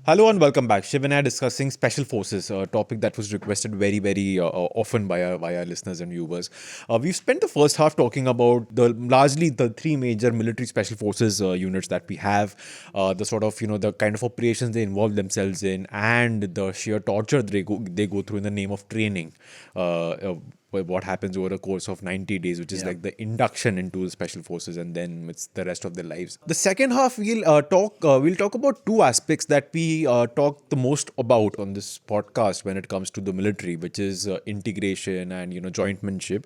Hello and welcome back. Shiv and I are discussing special forces, a topic that was requested very, very often by our listeners and viewers. We've spent the first half talking about largely the three major military special forces units that we have, the sort of, the kind of operations they involve themselves in, and the sheer torture they go through in the name of training. What happens over a course of 90 days, which is like the induction into the special forces, and then it's the rest of their lives. The second half, we'll talk about two aspects that we talk the most about on this podcast when it comes to the military, which is integration and jointmanship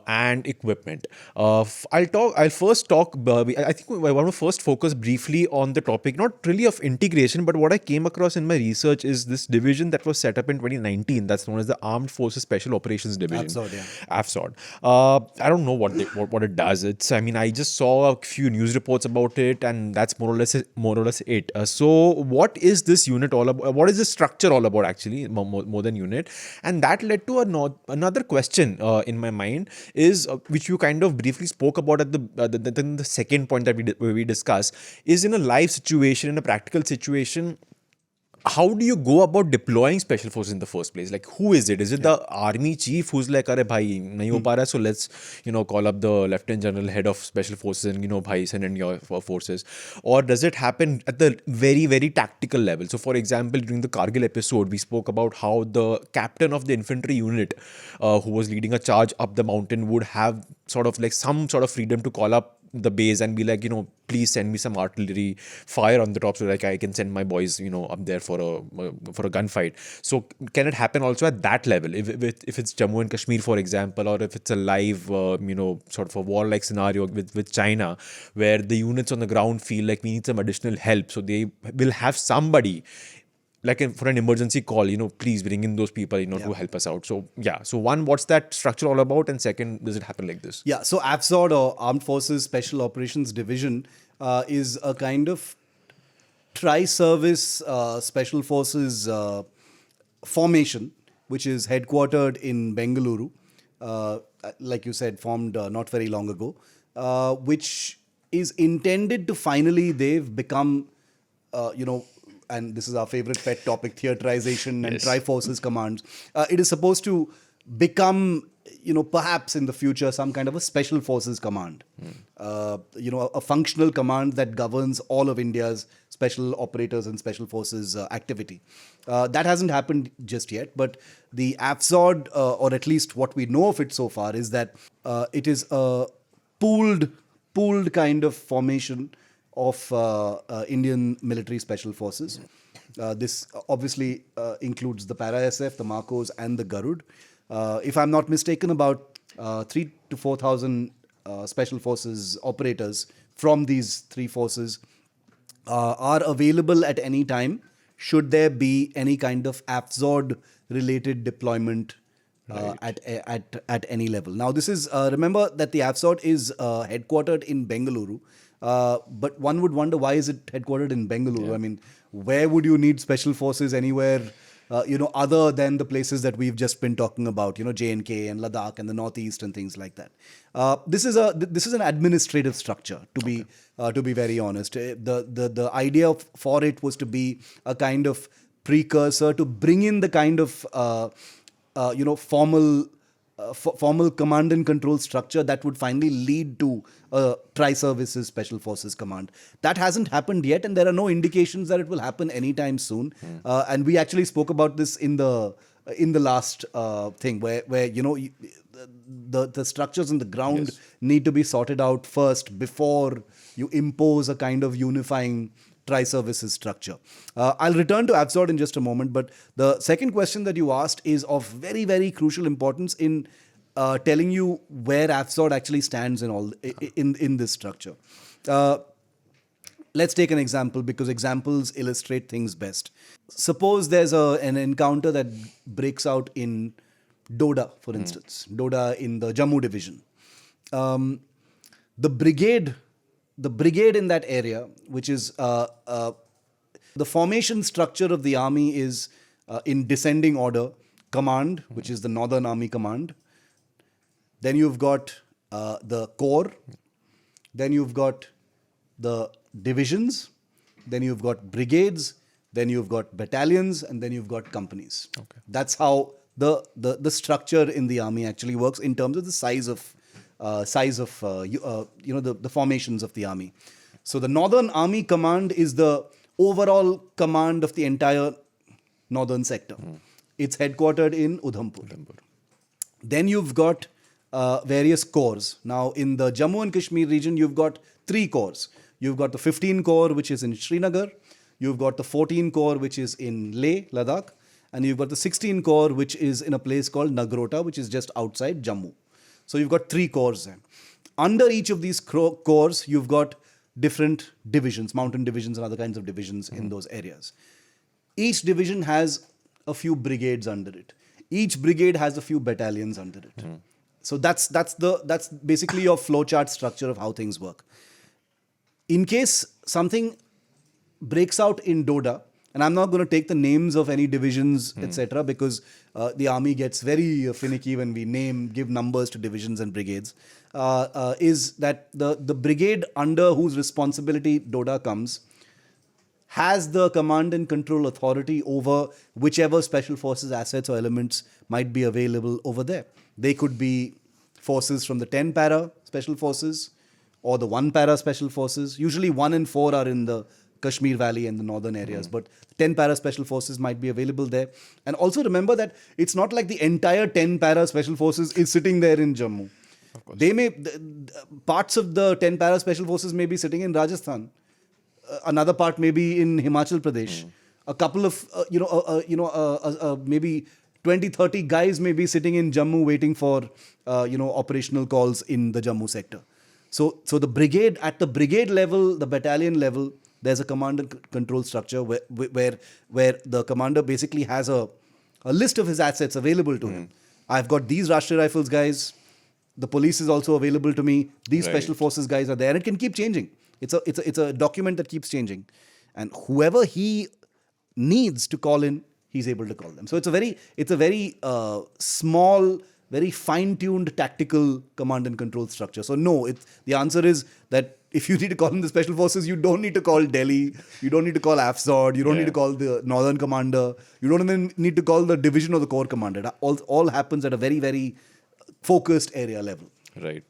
and equipment. I'll first talk. I think I want to first focus briefly on the topic, not really of integration, but what I came across in my research is this division that was set up in 2019. That's known as the Armed Forces Special Operations Division. AFSOD, yeah. AFSOD. I don't know what it does. I just saw a few news reports about it, and that's more or less it. So what is this unit all about? What is this structure all about, actually, more than unit? And that led to another question in my mind, is which you kind of briefly spoke about at the second point that we discussed, is in a live situation, in a practical situation, how do you go about deploying special forces in the first place? Like, who is it? Is it the army chief who's like, "Arey bhai, nahi ho pa raha, so let's, call up the lieutenant general, head of special forces, and bhai, send in your forces," or does it happen at the very, very tactical level? So, for example, during the Kargil episode, we spoke about how the captain of the infantry unit, who was leading a charge up the mountain, would have sort of like some sort of freedom to call up the base and be like, please send me some artillery fire on the top so like I can send my boys, up there for a gunfight. So can it happen also at that level? If it's Jammu and Kashmir, for example, or if it's a live, sort of a war-like scenario with China, where the units on the ground feel like we need some additional help, so they will have somebody like for an emergency call, please bring in those people, to help us out. So so one, what's that structure all about? And second, does it happen like this? Yeah, so AFSOD, or Armed Forces Special Operations Division, is a kind of tri-service special forces formation, which is headquartered in Bengaluru, like you said, formed not very long ago, which is intended to finally, they've become, and this is our favorite pet topic, theaterization and tri-forces commands. It is supposed to become, perhaps in the future, some kind of a special forces command. A functional command that governs all of India's special operators and special forces activity. That hasn't happened just yet, but the AFSOD, or at least what we know of it so far, is that it is a pooled kind of formation of Indian military special forces. This obviously includes the Para-SF, the Marcos, and the Garud. If I'm not mistaken, about 3,000 to 4,000 special forces operators from these three forces are available at any time should there be any kind of AFSOD-related deployment at any level. Now, this is, remember that the AFSOD is headquartered in Bengaluru. But one would wonder, why is it headquartered in Bengaluru? Yeah. I mean, where would you need special forces anywhere, other than the places that we've just been talking about, J&K and Ladakh and the Northeast and things like that. This is an administrative structure, to be very honest. The idea for it was to be a kind of precursor to bring in the kind of formal command and control structure that would finally lead to a tri-services special forces command. That hasn't happened yet, and there are no indications that it will happen anytime soon. And we actually spoke about this in the last thing, where the structures on the ground need to be sorted out first before you impose a kind of unifying tri-services structure. I'll return to AFSOD in just a moment, but the second question that you asked is of very, very crucial importance in telling you where AFSOD actually stands in this structure. Let's take an example, because examples illustrate things best. Suppose there's an encounter that breaks out in Doda, for instance, Doda in the Jammu division. The brigade in that area, which is the formation structure of the army, is in descending order: command, which is the Northern Army Command. Then you've got the corps. Then you've got the divisions. Then you've got brigades. Then you've got battalions, and then you've got companies. Okay. That's how the structure in the army actually works in terms of the size of the formations of the army. So the Northern Army Command is the overall command of the entire northern sector. It's headquartered in Udhampur. Then you've got various corps. Now, in the Jammu and Kashmir region, you've got 3 corps. You've got the 15 Corps, which is in Srinagar. You've got the 14 Corps, which is in Leh, Ladakh. And you've got the 16 Corps, which is in a place called Nagrota, which is just outside Jammu. So you've got 3 corps then. Under each of these corps, you've got different divisions, mountain divisions and other kinds of divisions in those areas. Each division has a few brigades under it. Each brigade has a few battalions under it. So that's basically your flowchart structure of how things work. In case something breaks out in Doda, and I'm not going to take the names of any divisions, etc., because the army gets very finicky when we give numbers to divisions and brigades, is that the brigade under whose responsibility Doda comes has the command and control authority over whichever special forces assets or elements might be available over there. They could be forces from the 10 para special forces or the 1 para special forces. Usually 1 and 4 are in the Kashmir Valley and the northern areas, but 10 para special forces might be available there. And also remember that it's not like the entire 10 para special forces is sitting there in Jammu. They may, parts of the 10 para special forces may be sitting in Rajasthan. Another part may be in Himachal Pradesh. A couple of, maybe 20, 30 guys may be sitting in Jammu waiting for, operational calls in the Jammu sector. So the brigade, at the brigade level, the battalion level, there's a command and control structure where the commander basically has a list of his assets available to him. I've got these Rashtriya Rifles guys. The police is also available to me. These special forces guys are there, and it can keep changing. It's a document that keeps changing, and whoever he needs to call in, he's able to call them. So it's a very small, very fine-tuned tactical command and control structure. So no, the answer is that if you need to call in the special forces, you don't need to call Delhi, you don't need to call AFSOD, you don't need to call the northern commander, you don't even need to call the division or the corps commander. All happens at a very, very focused area level. Right.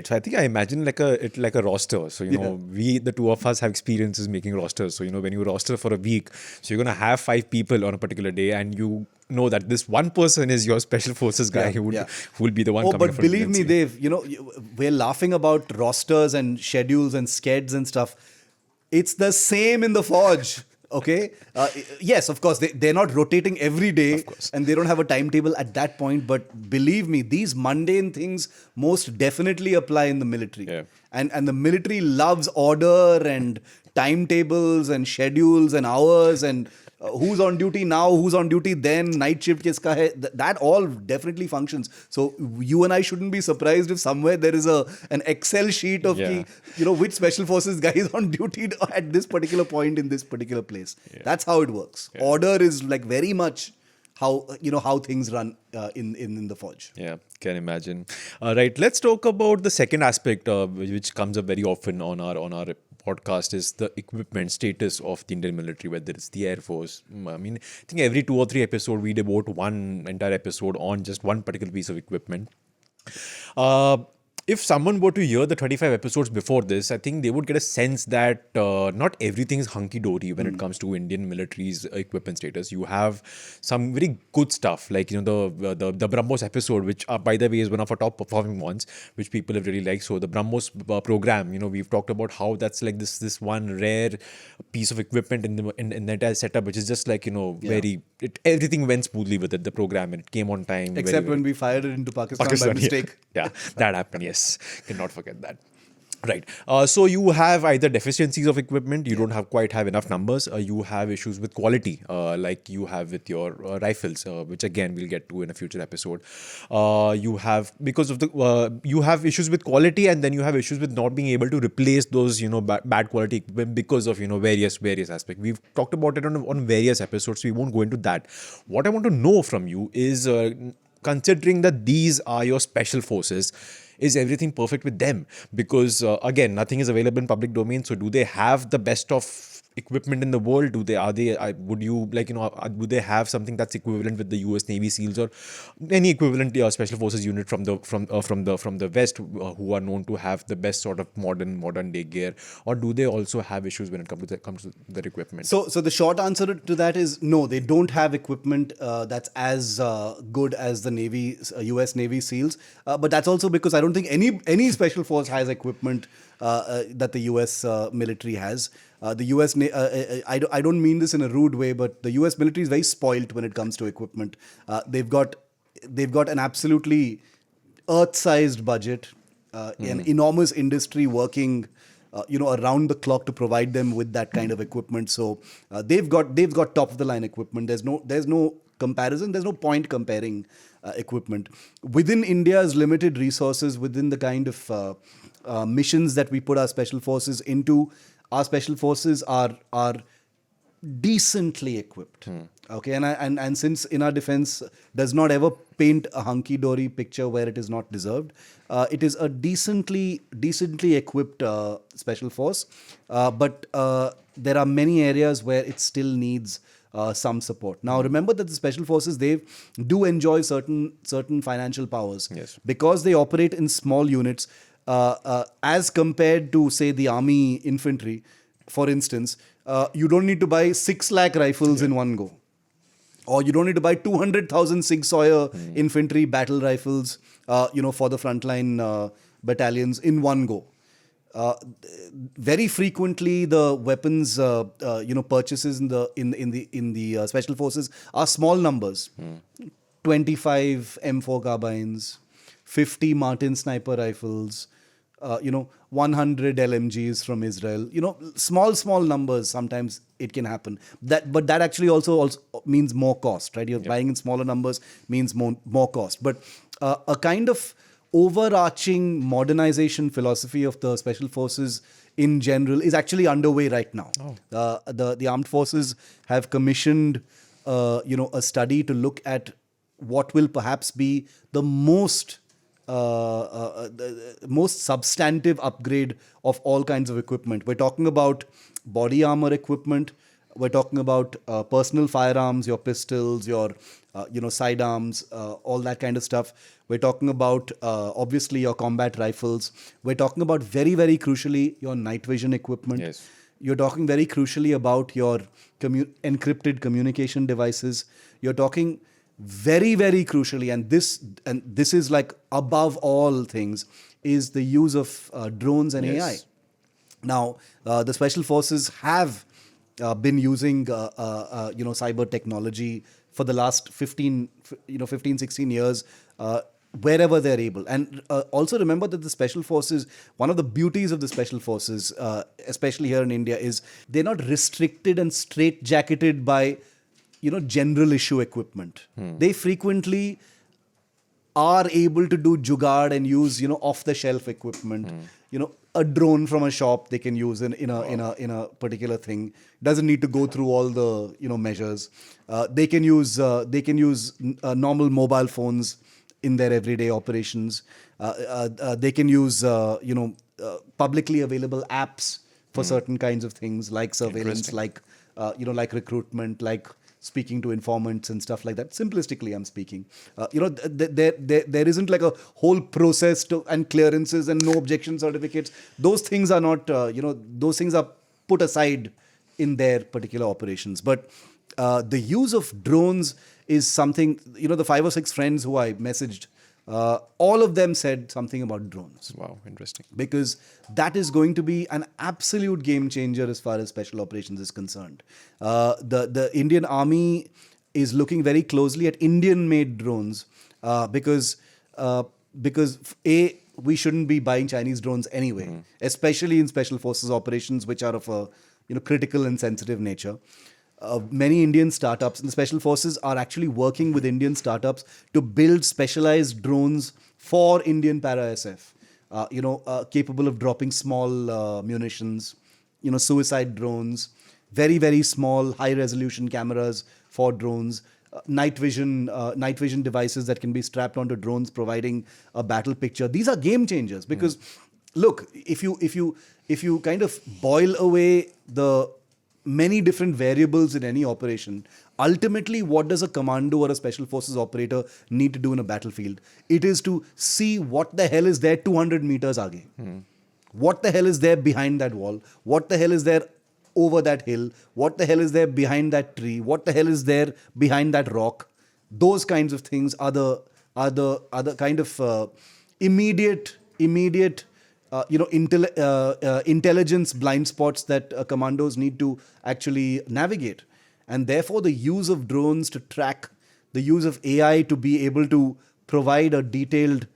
So I think I imagine like a roster. So, the two of us have experiences making rosters. So, when you roster for a week, so you're going to have 5 people on a particular day, and you know that this one person is your special forces guy who will be the one coming but believe me, Dave, we're laughing about rosters and schedules and skeds and stuff. It's the same in the forge. Okay. Yes, of course, they're not rotating every day and they don't have a timetable at that point. But believe me, these mundane things most definitely apply in the military. Yeah. And the military loves order and timetables and schedules and hours and who's on duty now, who's on duty then, night shift kiska hai. That all definitely functions. So you and I shouldn't be surprised if somewhere there is an Excel sheet of which special forces guy is on duty at this particular point in this particular place. Yeah. That's how it works. Yeah. Order is like very much how things run in the forge. Yeah, can imagine. Right, let's talk about the second aspect which comes up very often on our podcast is the equipment status of the Indian military, whether it's the Air Force. I mean, I think every 2 or 3 episodes we devote one entire episode on just one particular piece of equipment. If someone were to hear the 25 episodes before this, I think they would get a sense that not everything is hunky-dory when it comes to Indian military's equipment status. You have some very good stuff, like the BrahMos episode, which by the way is one of our top performing ones, which people have really liked. So the BrahMos program, we've talked about how that's like this one rare piece of equipment in the entire setup, which is just like everything went smoothly with it, the program, and it came on time. Except when we fired it into Pakistan by mistake. Yeah, that happened. Yes, cannot forget that. Right. So you have either deficiencies of equipment, you don't quite have enough numbers, you have issues with quality, like you have with your rifles, which again we'll get to in a future episode. You have you have issues with quality, and then you have issues with not being able to replace those bad quality equipment because of various aspects. We've talked about it on various episodes, so we won't go into that. What I want to know from you is, considering that these are your special forces, is everything perfect with them? Because again, nothing is available in public domain. So do they have the best of equipment in the world? Do they have something that's equivalent with the US Navy SEALs or any equivalent special forces unit from the West, who are known to have the best sort of modern day gear? Or do they also have issues when it comes to their equipment? So the short answer to that is no, they don't have equipment that's as good as the US Navy SEALs. But that's also because I don't think any special force has equipment that the US military has. The US, I don't mean this in a rude way, but the US military is very spoilt when it comes to equipment. They've got an absolutely earth-sized budget, an enormous industry working, around the clock to provide them with that kind of equipment. So they've got top of the line equipment. There's no comparison. There's no point comparing equipment within India's limited resources, within the kind of missions that we put our special forces into. Our special forces are decently equipped. Okay, and since in our defense does not ever paint a hunky-dory picture where it is not deserved, it is a decently equipped special force. But there are many areas where it still needs some support. Now, remember that the special forces, they do enjoy certain financial powers. Yes. Because they operate in small units, as compared to, say, the army infantry, for instance, you don't need to buy 6 lakh rifles in one go. Or you don't need to buy 200,000 Sig Sauer infantry battle rifles, for the frontline battalions in one go. Very frequently, the weapons, purchases in the special forces are small numbers. 25 M4 carbines, 50 Martin sniper rifles, 100 LMGs from Israel. Small numbers. Sometimes it can happen. But that actually also means more cost, right? You're buying in smaller numbers means more cost. But a kind of overarching modernization philosophy of the special forces in general is actually underway right now. The armed forces have commissioned, a study to look at what will perhaps be the most substantive upgrade of all kinds of equipment. We're talking about body armor equipment. We're talking about personal firearms, your pistols, your sidearms, all that kind of stuff. We're talking about obviously your combat rifles. We're talking about very, very crucially your night vision equipment. Yes. You're talking very crucially about your encrypted communication devices. You're talking very, very crucially, and this is like above all things, is the use of drones and AI. Now, the special forces have been using cyber technology for the last 15, 16 years, wherever they're able. And also remember that the special forces, one of the beauties of the special forces, especially here in India, is they're not restricted and straitjacketed by general issue equipment. They frequently are able to do jugaad and use off the shelf equipment. A drone from a shop they can use in a particular thing. Doesn't need to go through all the measures. They can use normal mobile phones in their everyday operations. They can use publicly available apps for certain kinds of things, like surveillance, like recruitment, like speaking to informants and stuff like that. Simplistically, I'm speaking. There isn't like a whole process and clearances and no objection certificates. Those things are not, those things are put aside in their particular operations. But the use of drones is something, the 5 or 6 friends who I messaged, all of them said something about drones. Wow, interesting. Because that is going to be an absolute game changer as far as special operations is concerned. The Indian Army is looking very closely at Indian-made drones because we shouldn't be buying Chinese drones anyway, especially in special forces operations, which are of a critical and sensitive nature. Many Indian startups in the special forces are actually working with Indian startups to build specialized drones for Indian para-SF, capable of dropping small munitions, suicide drones, very, very small, high-resolution cameras for drones, night vision devices that can be strapped onto drones, providing a battle picture. These are game changers because, look, if you kind of boil away the many different variables in any operation, ultimately, what does a commando or a special forces operator need to do in a battlefield? It is to see what the hell is there 200 meters aage. What the hell is there behind that wall? What the hell is there over that hill? What the hell is there behind that tree? What the hell is there behind that rock? Those kinds of things are the kind of immediate intelligence blind spots that commandos need to actually navigate. And therefore, the use of drones to track, the use of AI to be able to provide a detailed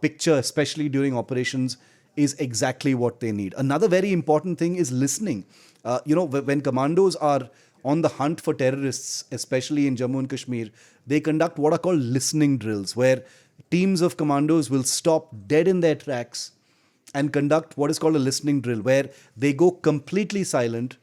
picture, especially during operations, is exactly what they need. Another very important thing is listening. When commandos are on the hunt for terrorists, especially in Jammu and Kashmir, they conduct what are called listening drills, where teams of commandos will stop dead in their tracks and conduct what is called a listening drill, where they go completely silent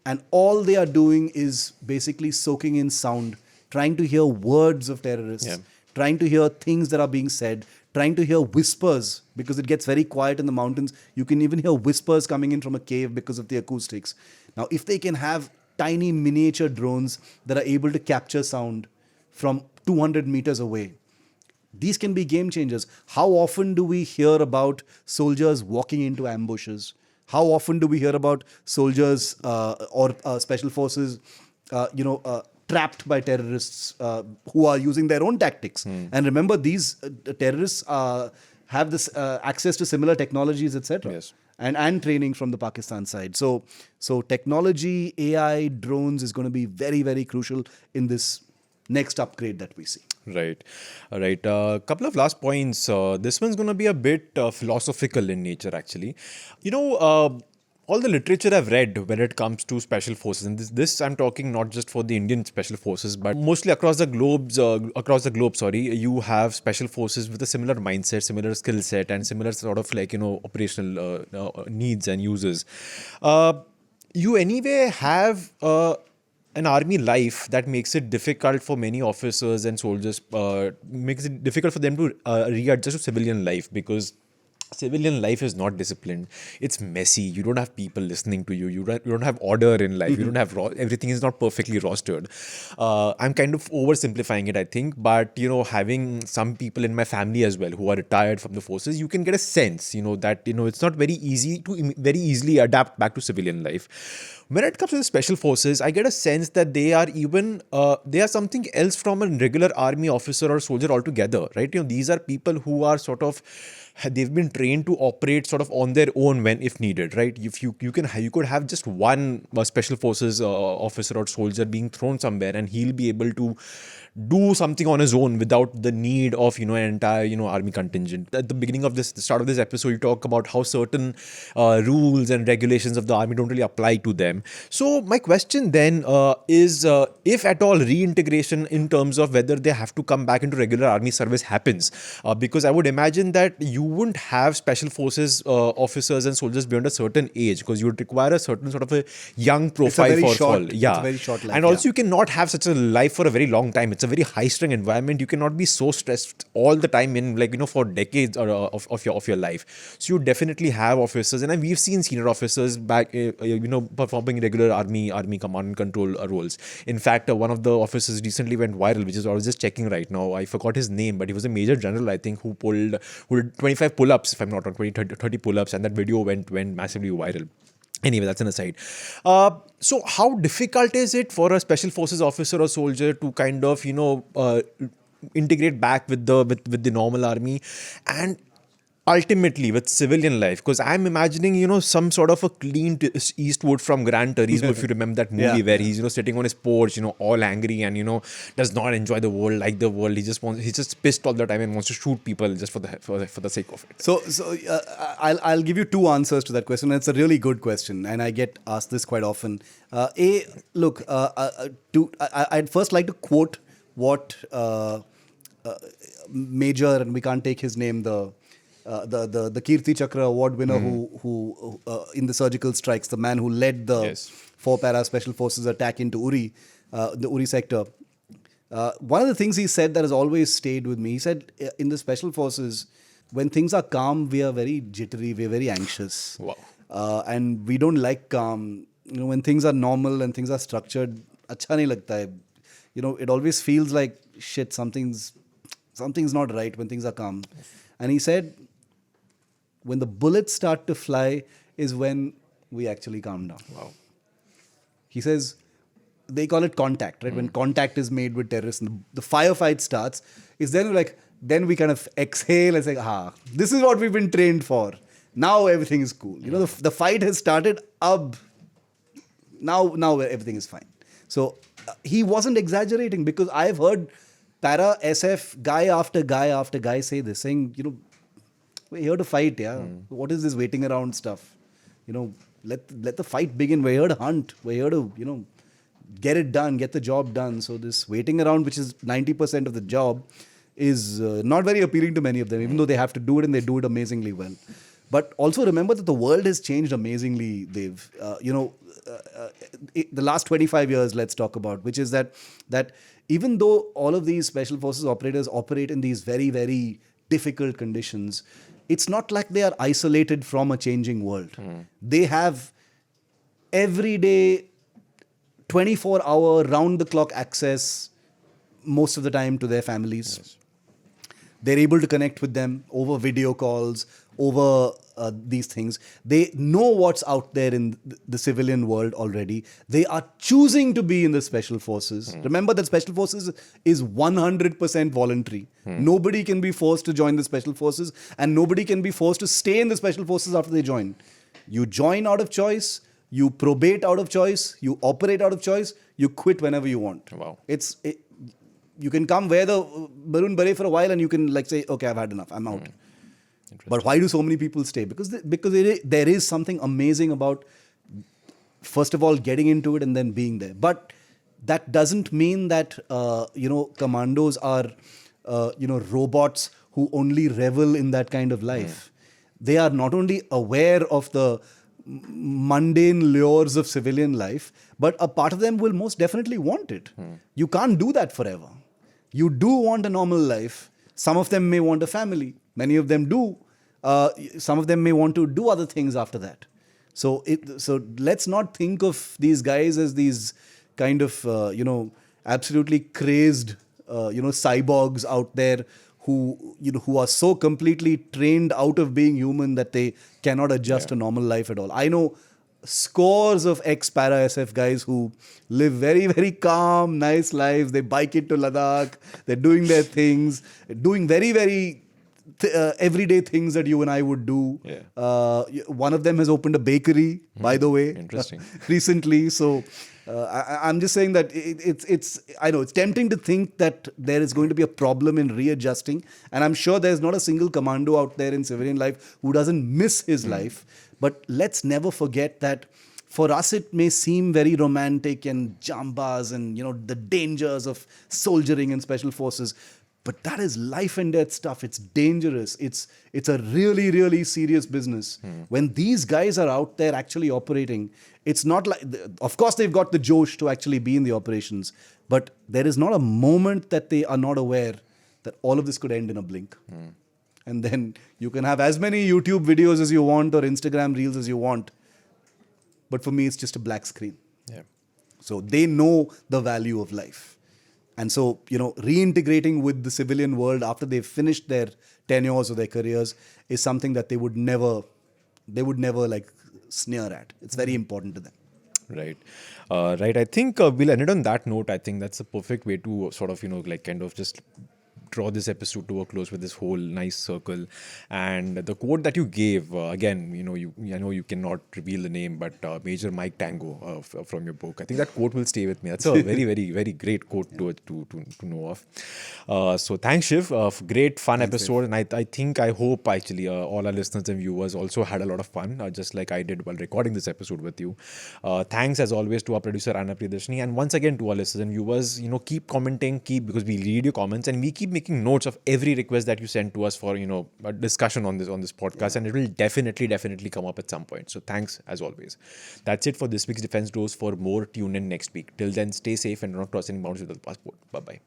and all they are doing is basically soaking in sound, trying to hear words of terrorists, trying to hear things that are being said, trying to hear whispers, because it gets very quiet in the mountains. You can even hear whispers coming in from a cave because of the acoustics. Now, if they can have tiny miniature drones that are able to capture sound from 200 meters away, these can be game changers. How often do we hear about soldiers walking into ambushes? How often do we hear about soldiers or special forces, trapped by terrorists who are using their own tactics? And remember, these terrorists have this access to similar technologies, etc. Yes. And training from the Pakistan side. So technology, AI, drones is going to be very, very crucial in this next upgrade that we see. Right. All right. Couple of last points. This one's going to be a bit philosophical in nature, actually. All the literature I've read when it comes to special forces, and this I'm talking not just for the Indian special forces, but mostly across the globe. You have special forces with a similar mindset, similar skill set, and similar sort of operational needs and uses. You anyway have an army life that makes it difficult for many officers and soldiers, makes it difficult for them to readjust to civilian life, because civilian life is not disciplined. It's messy. You don't have people listening to you. You don't have order in life. You don't have everything is not perfectly rostered. I'm kind of oversimplifying it, I think, but having some people in my family as well who are retired from the forces, you can get a sense, that it's not very easily adapt back to civilian life. When it comes to the special forces, I get a sense that they are something else from a regular army officer or soldier altogether, right? These are people who are they've been trained to operate sort of on their own when if needed, right? If you could have just one special forces officer or soldier being thrown somewhere, and he'll be able to do something on his own without the need of an entire army contingent. At the start of this episode, you talk about how certain rules and regulations of the army don't really apply to them. So my question then is, if at all reintegration in terms of whether they have to come back into regular army service happens, because I would imagine that you wouldn't have special forces officers and soldiers beyond a certain age, because you would require a certain sort of a young profile It's a very short life, and also you cannot have such a life for a very long time. It's a very high strung environment. You cannot be so stressed all the time for decades of your life. So you definitely have officers, and we've seen senior officers back performing regular army command and control roles. In fact, one of the officers recently went viral, which is I was just checking right now. I forgot his name, but he was a major general, I think, who did 25 pull-ups, if I'm not wrong, 30 pull-ups, and that video went massively viral. Anyway, that's an aside. So how difficult is it for a special forces officer or soldier to kind of, integrate back with the normal army and ultimately with civilian life? Because I'm imagining, some sort of a Clint Eastwood from Gran Turismo, if you remember that movie, where he's, sitting on his porch, all angry and, does not enjoy the world, like the world. He's just pissed all the time and wants to shoot people just for the sake of it. So I'll give you two answers to that question. It's a really good question, and I get asked this quite often. I'd first like to quote what Major, and we can't take his name, the Kirti Chakra award winner who in the surgical strikes, the man who led the 4 para special forces attack into Uri, the Uri sector. One of the things he said that has always stayed with me, he said, in the special forces, when things are calm, we are very jittery, we're very anxious. Wow. And we don't like calm. When things are normal and things are structured, acha nahi lagta hai. It always feels like, shit, something's not right when things are calm. And he said, when the bullets start to fly is when we actually calm down. Wow. He says, they call it contact, right? When contact is made with terrorists and the firefight starts, is then we kind of exhale and say, this is what we've been trained for. Now everything is cool. The fight has started, now everything is fine. So he wasn't exaggerating, because I've heard para SF guy after guy say this, saying, we're here to fight, What is this waiting around stuff? Let the fight begin. We're here to hunt. We're here to, get it done, get the job done. So this waiting around, which is 90% of the job, is not very appealing to many of them, even though they have to do it and they do it amazingly well. But also remember that the world has changed amazingly, Dev. The last 25 years, let's talk about, which is that even though all of these special forces operators operate in these very, very difficult conditions, it's not like they are isolated from a changing world. They have every day, 24-hour, round-the-clock access most of the time to their families. Yes. They're able to connect with them over video calls, over these things. They know what's out there in the civilian world already. They are choosing to be in the special forces. Remember that special forces is 100% voluntary. Nobody can be forced to join the special forces, and nobody can be forced to stay in the special forces after they join. You join out of choice, you probate out of choice, you operate out of choice, you quit whenever you want. Wow. You can come wear the maroon beret for a while and you can like say, okay, I've had enough, I'm out. But why do so many people stay? Because there is something amazing about, first of all, getting into it and then being there. But that doesn't mean that, commandos are, robots who only revel in that kind of life. They are not only aware of the mundane lures of civilian life, but a part of them will most definitely want it. You can't do that forever. You do want a normal life. Some of them may want a family. Many of them do. Some of them may want to do other things after that. So let's not think of these guys as these kind of, absolutely crazed, cyborgs out there who are so completely trained out of being human that they cannot adjust to normal life at all. I know scores of ex-para SF guys who live very, very calm, nice lives. They bike it to Ladakh. They're doing their things, doing very, very everyday things that you and I would do. Yeah. One of them has opened a bakery, by the way. Interesting. Recently. So I'm just saying that I know it's tempting to think that there is going to be a problem in readjusting. And I'm sure there's not a single commando out there in civilian life who doesn't miss his life. But let's never forget that for us, it may seem very romantic and jambas and, the dangers of soldiering in special forces. But that is life and death stuff. It's dangerous. It's a really, really serious business. When these guys are out there actually operating, it's not like, of course, they've got the josh to actually be in the operations. But there is not a moment that they are not aware that all of this could end in a blink. And then you can have as many YouTube videos as you want or Instagram reels as you want. But for me, it's just a black screen. Yeah. So they know the value of life. And so, reintegrating with the civilian world after they've finished their tenures or their careers is something that they would never like sneer at. It's very important to them. Right. Right. I think we'll end it on that note. I think that's a perfect way to sort of, kind of just draw this episode to a close with this whole nice circle. And the quote that you gave, again, I know you cannot reveal the name, but Major Mike Tango from your book. I think that quote will stay with me. That's a very, very, very great quote to know of. So thanks, Shiv. Great, fun episode. And I hope actually all our listeners and viewers also had a lot of fun, just like I did while recording this episode with you. Thanks as always to our producer Anna Priyadarshini, and once again to our listeners and viewers, keep commenting, because we read your comments and we keep making notes of every request that you send to us for a discussion on this podcast, and it will definitely come up at some point. So thanks as always. That's it for this week's Defense Dose. For more, tune in next week. Till then, stay safe and do not cross any boundaries with the passport. Bye bye.